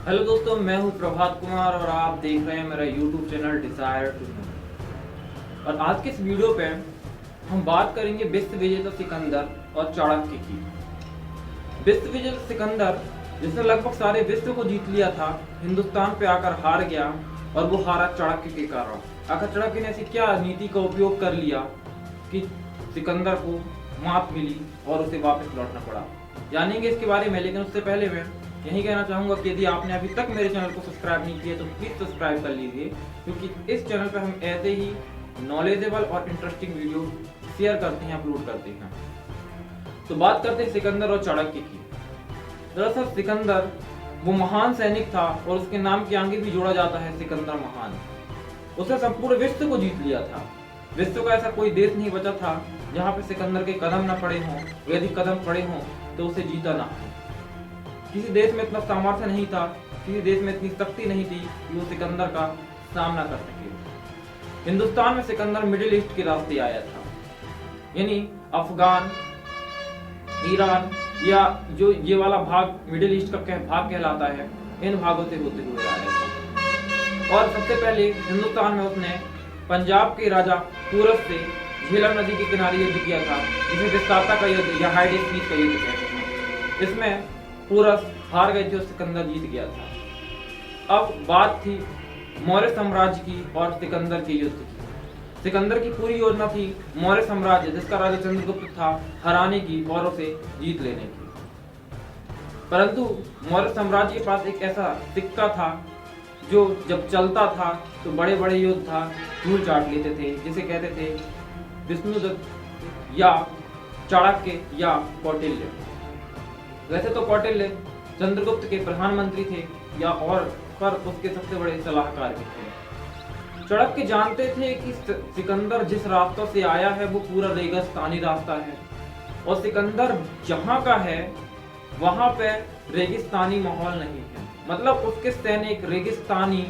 Hello दोस्तों, मैं हूं प्रभात कुमार और आप देख रहे हैं मेरा YouTube channel desire to know. और आज के इस वीडियो पे हम बात करेंगे विश्व विजेता सिकंदर और चाणक्य की। विश्व विजेता सिकंदर जिसने लगभग सारे विश्व को जीत लिया था, हिंदुस्तान पे आकर हार गया और वो हारा चाणक्य के कारण। आखिर चाणक्य ने ऐसी क्या नीति का उपयोग कर लिया कि सिकंदर को मात मिली और उसे वापस लौटना पड़ा। जानेंगे इसके बारे में, लेकिन उससे पहले मैं यही कहना चाहूंगा कि यदि आपने अभी तक मेरे चैनल को सब्सक्राइब नहीं किया तो प्लीज सब्सक्राइब कर लीजिए, क्योंकि इस चैनल पर हम ऐसे ही नॉलेजेबल और इंटरेस्टिंग वीडियो शेयर करते हैं, अपलोड करते हैं। तो बात करते हैं सिकंदर और चाणक्य की। दरअसल सिकंदर वो महान सैनिक था और उसके नाम के आगे भी जोड़ा जाता है सिकंदर महान। उसने संपूर्ण विश्व को जीत लिया था। विश्व का ऐसा कोई देश नहीं बचा था जहाँ पे सिकंदर के कदम न पड़े हों, यदि कदम पड़े हों तो उसे जीता ना हो। किसी देश में इतना सामर्थ्य नहीं था, किसी देश में इतनी शक्ति नहीं थी कि वो सिकंदर का सामना कर सके। हिंदुस्तान में सिकंदर मिडिल ईस्ट के रास्ते आया था, यानी अफगान, ईरान या जो ये वाला भाग मिडिल ईस्ट का भाग कहलाता है, इन भागों से होते हुए आया था। और सबसे पहले हिंदुस्तान में उसने पंजाब के राजा पूरब से झेलम नदी के किनारे युद्ध किया था, जिसे विस्तारता का युद्ध या हाइडेस्पीस का युद्ध कहते हैं। इसमें पूरब हार गए थे और सिकंदर जीत गया था। अब बात थी मौर्य साम्राज्य की और सिकंदर के युद्ध की। सिकंदर की पूरी योजना थी मौर्य साम्राज्य, जिसका राजा चंद्रगुप्त था, हराने की और उसे जीत लेने की। परंतु मौर्य साम्राज्य के पास एक ऐसा सिक्का था जो जब चलता था तो बड़े बड़े योद्धा धूल चाट लेते थे, जिसे कहते थे विष्णुदत्त या चाणक्य या कौटिल्य। वैसे तो कौटिल्य चंद्रगुप्त के प्रधानमंत्री थे या और पर उसके सबसे बड़े सलाहकार भी थे। चाणक्य जानते थे कि सिकंदर जिस रास्ते से आया है वो पूरा रेगिस्तानी रास्ता है और सिकंदर जहां का है वहां पे रेगिस्तानी माहौल नहीं है। मतलब उसके सैनिक रेगिस्तानी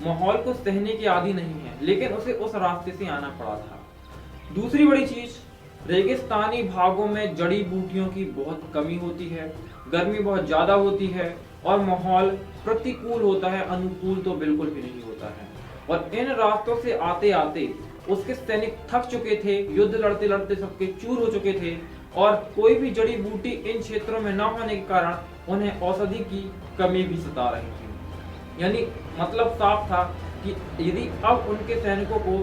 माहौल को सहने के आदी नहीं है, लेकिन उसे उस रास्ते से आना पड़ा था। दूसरी बड़ी चीज, रेगिस्तानी भागों में जड़ी बूटियों की बहुत कमी होती है, गर्मी बहुत ज्यादा होती है और माहौल प्रतिकूल होता है, अनुकूल तो बिल्कुल भी नहीं होता है। और इन रास्तों से आते आते उसके सैनिक थक चुके थे, युद्ध लड़ते लड़ते सबके चूर हो चुके थे और कोई भी जड़ी बूटी इन क्षेत्रों में न होने के कारण उन्हें औषधि की कमी भी सता रही थी। यानी मतलब साफ था कि यदि अब उनके सैनिकों को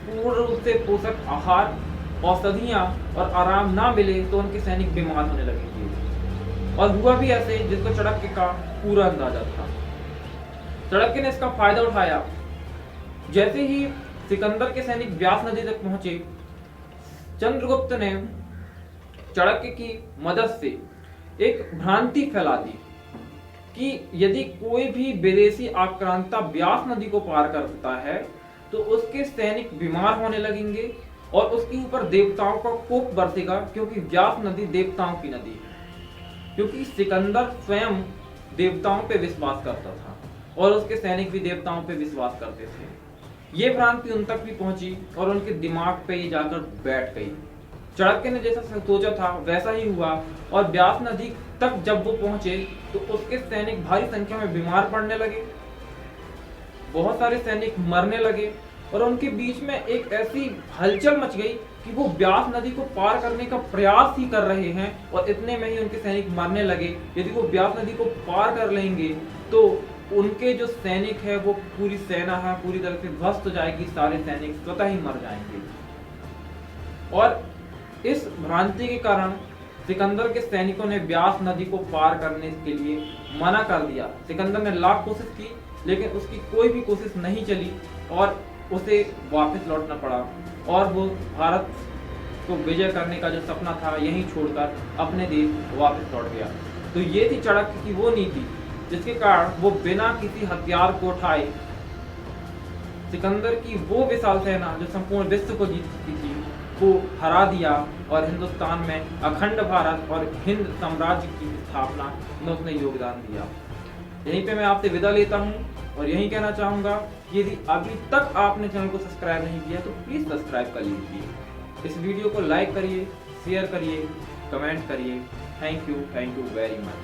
पूर्ण रूप से पोषक आहार, औषधियां और आराम ना मिले तो उनके सैनिक बीमार होने लगेंगे। और हुआ भी ऐसे, जिसको चाणक्य का पूरा अंदाजा था। चाणक्य ने इसका फायदा उठाया। जैसे ही सिकंदर के सैनिक व्यास नदी तक पहुंचे, चंद्रगुप्त ने चाणक्य की मदद से एक भ्रांति फैला दी कि यदि कोई भी विदेशी आक्रांता व्यास नदी को पार करता है तो उसके सैनिक बीमार होने लगेंगे और उसके ऊपर देवताओं का कोप बरसेगा, क्योंकि व्यास नदी देवताओं की नदी है। क्योंकि सिकंदर स्वयं देवताओं पे विश्वास करता था और उसके सैनिक भी देवताओं पे विश्वास करते थे। ये भ्रांति उन तक भी पहुंची और उनके दिमाग पे ये जाकर बैठ गई। चाणक्य ने जैसा सोचा था वैसा ही हुआ और व्यास नदी तक जब वो पहुंचे तो उसके सैनिक भारी संख्या में बीमार पड़ने लगे, बहुत सारे सैनिक मरने लगे और उनके बीच में एक ऐसी हलचल मच गई कि वो व्यास नदी को पार करने का प्रयास ही कर रहे हैं और इतने में ही उनके सैनिक मरने लगे। यदि वो व्यास नदी को पार कर लेंगे तो उनके जो सैनिक है, वो पूरी सेना है, पूरी तरह से ध्वस्त हो जाएगी, सारे सैनिक स्वतः ही मर जाएंगे। और इस भ्रांति के कारण सिकंदर के सैनिकों ने व्यास नदी को पार करने के लिए मना कर दिया। सिकंदर ने लाख कोशिश की, लेकिन उसकी कोई भी कोशिश नहीं चली और उसे वापस लौटना पड़ा और वो भारत को विजय करने का जो सपना था यहीं छोड़कर अपने देश वापस लौट गया। तो ये थी चाणक्य की वो नीति जिसके कारण वो बिना किसी हथियार को उठाए सिकंदर की वो विशाल सेना जो संपूर्ण विश्व को जीत चुकी थी को हरा दिया और हिंदुस्तान में अखंड भारत और हिंद साम्राज्य की स्थापना में उसने योगदान दिया। यहीं पे मैं आपसे विदा लेता हूँ और यही कहना चाहूंगा कि यदि अभी तक आपने चैनल को सब्सक्राइब नहीं किया तो प्लीज सब्सक्राइब कर लीजिए। इस वीडियो को लाइक करिए, शेयर करिए, कमेंट करिए। Thank you very much.